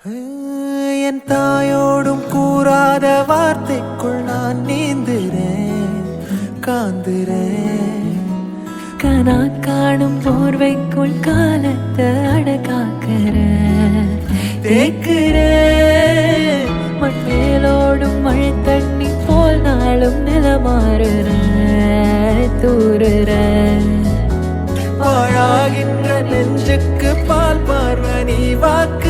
என் தாயோடும் கூறாத வார்த்தைக்குள் நான் நீந்துறேன் காந்துறேன். கனா காணும் போர்வைக்குள் காலத்தை அடக்காக்கிற தேக்குறேன் மண்மேலோடும் மழை தண்ணி போல் நாளும் நிலமாறுற தூறுற பாழாகின்ற நெஞ்சுக்கு பால் பார்வ நீ வாக்கு